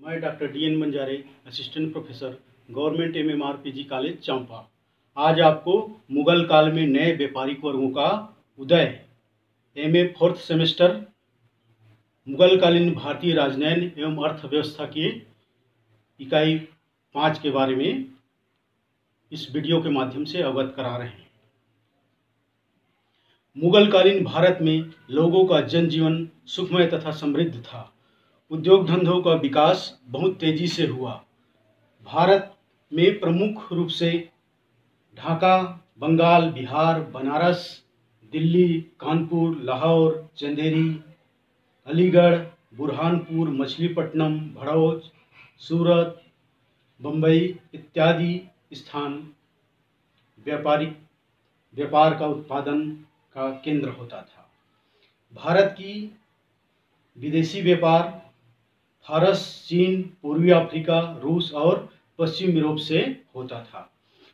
मैं doctor DN Banjare, assistant professor, government MMR PG college Champa. आज आपको मुगल काल में नए व्यापारिक वर्गों का उदय, MA फोर्थ सेमेस्टर, मुगलकालीन भारतीय राजनयन एवं अर्थव्यवस्था की इकाई 5 के बारे में इस वीडियो के माध्यम से अवगत करा रहे हैं। मुगलकालीन भारत में लोगों का जनजीवन सुखमय तथा समृद्ध था। उद्योग धंधों का विकास बहुत तेजी से हुआ। भारत में प्रमुख रूप से ढाका, बंगाल, बिहार, बनारस, दिल्ली, कानपुर, लाहौर, चंदेरी, अलीगढ़, बुरहानपुर, मछलीपट्टनम, भड़ौच, सूरत, बम्बई इत्यादि स्थान व्यापार का उत्पादन का केंद्र होता था। भारत की विदेशी व्यापार फारस, चीन, पूर्वी अफ्रीका, रूस और पश्चिम यूरोप से होता था।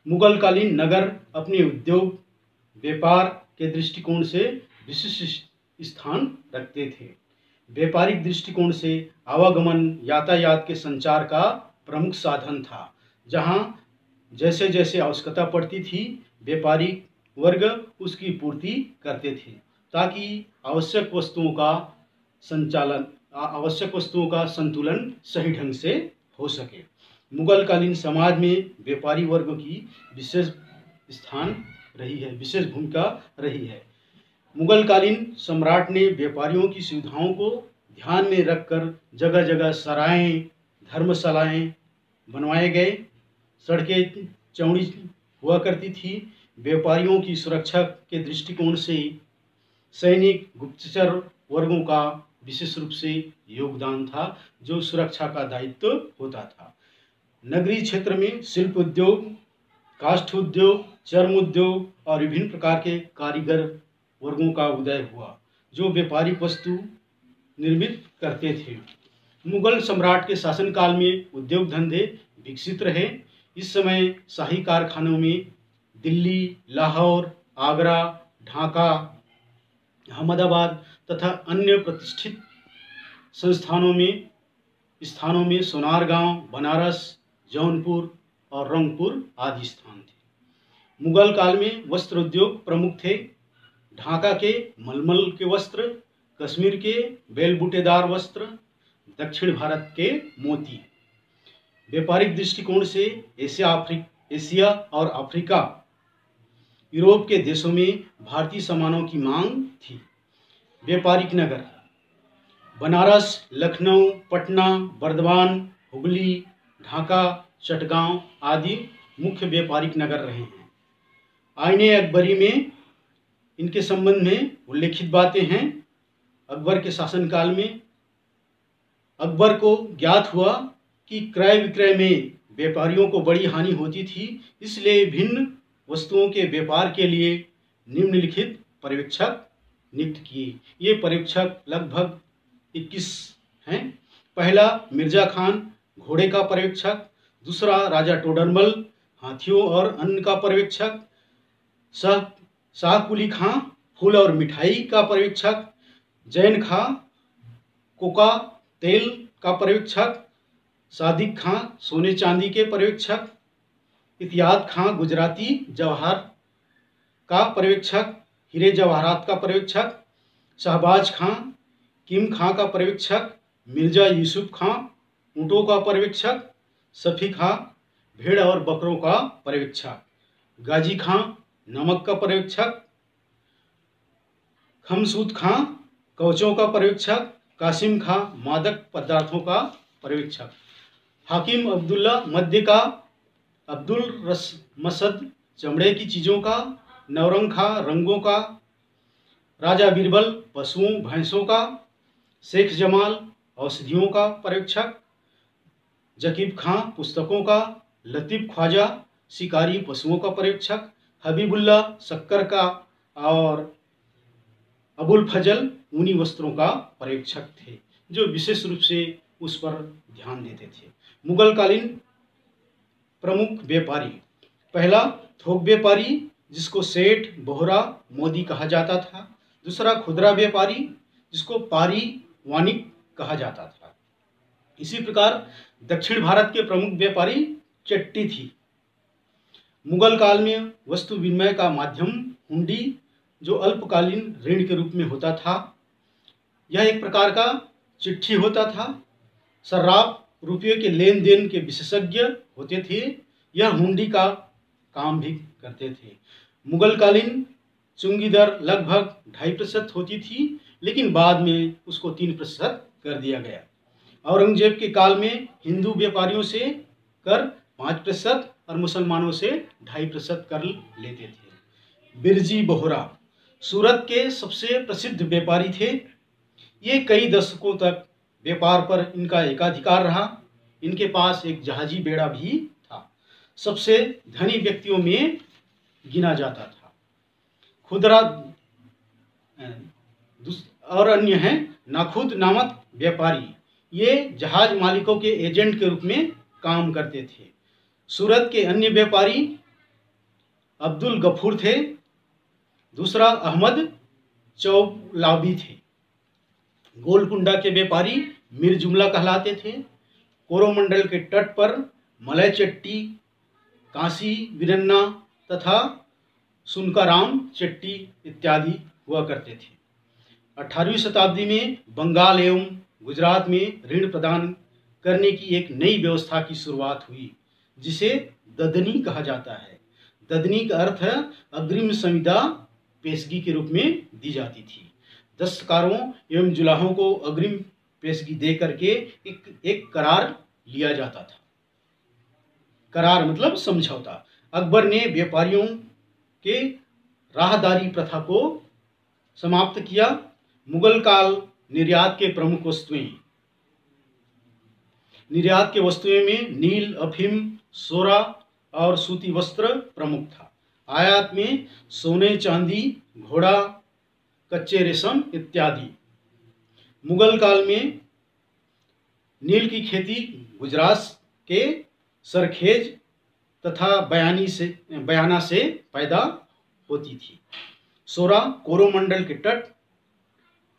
मुगलकालीन नगर अपने उद्योग व्यापार के दृष्टिकोण से विशिष्ट स्थान रखते थे। व्यापारिक दृष्टिकोण से आवागमन यातायात के संचार का प्रमुख साधन था। जहां जैसे जैसे आवश्यकता पड़ती थी, व्यापारिक वर्ग उसकी पूर्ति करते थे ताकि आवश्यक वस्तुओं का संतुलन सही ढंग से हो सके। मुगलकालीन समाज में व्यापारी वर्ग की विशेष भूमिका रही है। मुगलकालीन सम्राट ने व्यापारियों की सुविधाओं को ध्यान में रखकर जगह जगह सराएं, धर्मशालाएं बनवाए गए। सड़कें चौड़ी हुआ करती थी। व्यापारियों की सुरक्षा के दृष्टिकोण से सैनिक, गुप्तचर वर्गों का विशेष रूप से योगदान था, जो सुरक्षा का दायित्व होता था। नगरीय क्षेत्र में शिल्प उद्योग, काष्ठ उद्योग, चर्म उद्योग और विभिन्न प्रकार के कारीगर वर्गों का उदय हुआ, जो व्यापारिक वस्तु निर्मित करते थे। मुगल सम्राट के शासनकाल में उद्योग धंधे विकसित रहे। इस समय शाही कारखानों में दिल्ली, लाहौर, आगरा, ढाका, अहमदाबाद तथा अन्य प्रतिष्ठित स्थानों में सोनारगांव, बनारस, जौनपुर और रंगपुर आदि स्थान थे। मुगल काल में वस्त्र उद्योग प्रमुख थे। ढाका के मलमल के वस्त्र, कश्मीर के बेलबूटेदार वस्त्र, दक्षिण भारत के मोती। व्यापारिक दृष्टिकोण से एशिया और अफ्रीका, यूरोप के देशों में भारतीय सामानों की मांग थी। व्यापारिक नगर बनारस, लखनऊ, पटना, बर्दवान, हुगली, ढाका, चटगांव आदि मुख्य व्यापारिक नगर रहे हैं। आईने अकबरी में इनके संबंध में उल्लेखित बातें हैं। अकबर के शासनकाल में अकबर को ज्ञात हुआ कि क्रय विक्रय में व्यापारियों को बड़ी हानि होती थी, इसलिए भिन्न वस्तुओं के व्यापार के लिए निम्नलिखित पर्यवेक्षक नियुक्त किए। ये पर्यवेक्षक लगभग 21 हैं। पहला मिर्जा खान, घोड़े का पर्यवेक्षक। दूसरा राजा टोडरमल, हाथियों और अन्न का पर्यवेक्षक। शाह कुली खां, फूल और मिठाई का पर्यवेक्षक। जैन खां, कोका तेल का पर्यवेक्षक। सादिक खां, सोने चांदी के पर्यवेक्षक। इतियाद खां, गुजराती जवाहर का पर्यवेक्षक, हीरे जवाहरात का पर्यवेक्षक। शहबाज खां, किम खां का पर्यवेक्षक। मिर्जा यूसुफ खां, ऊँटों का पर्यवेक्षक। सफ़ी खां, भेड़ और बकरों का पर्यवेक्षक। गाजी खां, नमक का पर्यवेक्षक। खमसूद खां, कवचों का पर्यवेक्षक। कासिम खां, मादक पदार्थों का पर्यवेक्षक। हाकिम अब्दुल्ला, मध्य का। अब्दुल मसद, चमड़े की चीज़ों का। नौरंग खां, रंगों का। राजा बीरबल, पशुओं भैंसों का। शेख जमाल, औषधियों का पर्यवेक्षक। जकीब खां, पुस्तकों का। लतीफ़ ख्वाजा, शिकारी पशुओं का पर्यवेक्षक। हबीबुल्ला, शक्कर का। और अबुल फजल, ऊनी वस्त्रों का पर्यवेक्षक थे, जो विशेष रूप से उस पर ध्यान देते थे। मुगलकालीन प्रमुख व्यापारी, पहला थोक व्यापारी, जिसको सेठ, बोहरा, मोदी कहा जाता था। दूसरा खुदरा व्यापारी, जिसको पारी, वानिक कहा जाता था। इसी प्रकार दक्षिण भारत के प्रमुख व्यापारी चट्टी थी। मुगल काल में वस्तु विनिमय का माध्यम हुंडी, जो अल्पकालीन ऋण के रूप में होता था। यह एक प्रकार का चिट्ठी होता था। सर्राफ रुपये के लेन देन के विशेषज्ञ होते थे। यह हुंडी का काम भी करते थे। मुगल कालीन चुंगी दर लगभग 2.5% होती थी, लेकिन बाद में उसको 3% कर दिया गया। औरंगजेब के काल में हिंदू व्यापारियों से कर 5% और मुसलमानों से 2.5% कर लेते थे। बिरजी बोहरा सूरत के सबसे प्रसिद्ध व्यापारी थे। ये कई दशकों तक व्यापार पर इनका एकाधिकार रहा। इनके पास एक जहाजी बेड़ा भी था। सबसे धनी व्यक्तियों में गिना जाता था। खुदरा और अन्य हैं नाखुद नामक व्यापारी। ये जहाज मालिकों के एजेंट के रूप में काम करते थे। सूरत के अन्य व्यापारी अब्दुल गफूर थे। दूसरा अहमद चौलाबी थे। गोलकुंडा के व्यापारी मीर जुमला कहलाते थे। कोरोमंडल के तट पर मलय चट्टी, कांसी वीरन्ना तथा सुनकाराम चट्टी इत्यादि हुआ करते थे। 18वीं शताब्दी में बंगाल एवं गुजरात में ऋण प्रदान करने की एक नई व्यवस्था की शुरुआत हुई, जिसे ददनी कहा जाता है। ददनी का अर्थ है अग्रिम संविदा पेशगी के रूप में दी जाती थी। दस्तकारों एवं जुलाहों को अग्रिम पेशगी दे करके एक करार लिया जाता था। करार मतलब समझौता। अकबर ने व्यापारियों के राहदारी प्रथा को समाप्त किया। मुगल काल निर्यात के प्रमुख वस्तुएं। निर्यात के वस्तुओं में नील, अफीम, सोरा और सूती वस्त्र प्रमुख था। आयात में सोने, चांदी, घोड़ा, कच्चे रेशम इत्यादि। मुगल काल में नील की खेती गुजरात के सरखेज तथा बयाना से पैदा होती थी। सोरा कोरोमंडल के तट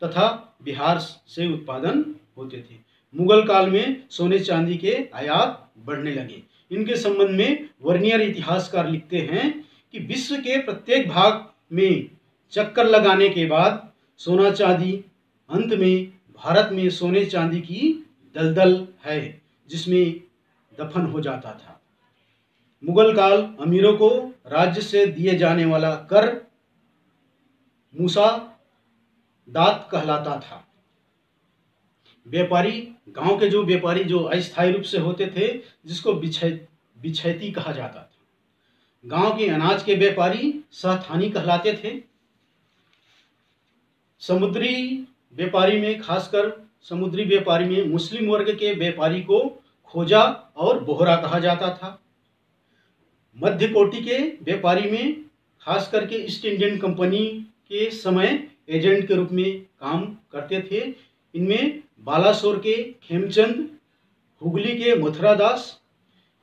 तथा बिहार से उत्पादन होते थे। मुगल काल में सोने चांदी के आयात बढ़ने लगे। इनके संबंध में वर्नियर इतिहासकार लिखते हैं कि विश्व के प्रत्येक भाग में चक्कर लगाने के बाद सोना चांदी, अंत में भारत में सोने चांदी की दलदल है, जिसमें दफन हो जाता था। मुगल काल अमीरों को राज्य से दिए जाने वाला कर मूसा दात कहलाता था। व्यापारी, गांव के जो व्यापारी जो अस्थायी रूप से होते थे, जिसको बिछैती कहा जाता था। गांव के अनाज के व्यापारी सहथानी कहलाते थे। समुद्री व्यापारी में, खासकर समुद्री व्यापारी में मुस्लिम वर्ग के व्यापारी को खोजा और बोहरा कहा जाता था। मध्य कोटि के व्यापारी में खास करके ईस्ट इंडियन कंपनी के समय एजेंट के रूप में काम करते थे। इनमें बालासोर के खेमचंद, हुगली के मथुरादास।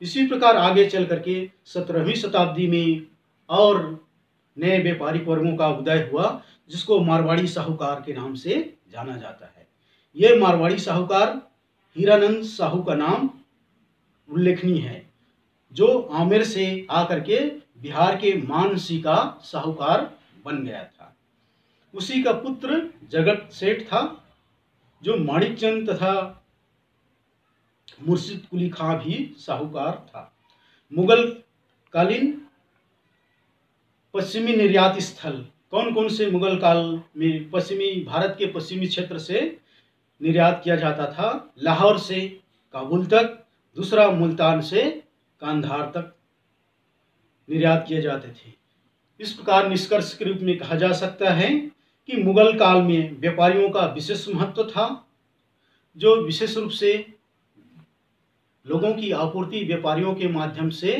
इसी प्रकार आगे चल करके 17वीं शताब्दी में और नए व्यापारिक वर्गों का उदय हुआ, जिसको मारवाड़ी साहूकार के नाम से जाना जाता है। ये मारवाड़ी साहूकार हीरानंद साहू का नाम उल्लेखनीय है, जो आमेर से आकर के बिहार के मानसी का साहूकार बन गया था। उसी का पुत्र जगत सेठ था, जो माणिकचंद तथा मुर्शिद कुली खां भी साहूकार था। मुगल कालीन पश्चिमी निर्यात स्थल कौन कौन से मुगल काल में पश्चिमी भारत के पश्चिमी क्षेत्र से निर्यात किया जाता था? लाहौर से काबुल तक, दूसरा मुल्तान से कांधार तक निर्यात किए जाते थे। इस प्रकार निष्कर्ष के रूप में कहा जा सकता है कि मुगल काल में व्यापारियों का विशेष महत्व था, जो विशेष रूप से लोगों की आपूर्ति व्यापारियों के माध्यम से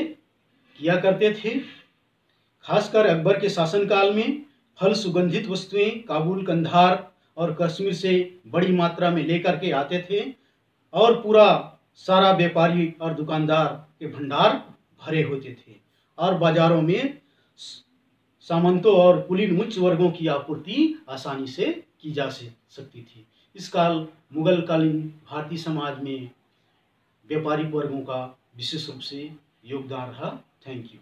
किया करते थे। खासकर अकबर के शासनकाल में फल सुगंधित वस्तुएं काबुल, कंधार और कश्मीर से बड़ी मात्रा में लेकर के आते थे और पूरा सारा व्यापारी और दुकानदार के भंडार भरे होते थे और बाजारों में सामंतों और कुलीन उच्च वर्गों की आपूर्ति आसानी से की जा सकती थी। इस काल मुगल कालीन भारतीय समाज में व्यापारिक वर्गों का विशेष रूप से योगदान रहा। Thank you.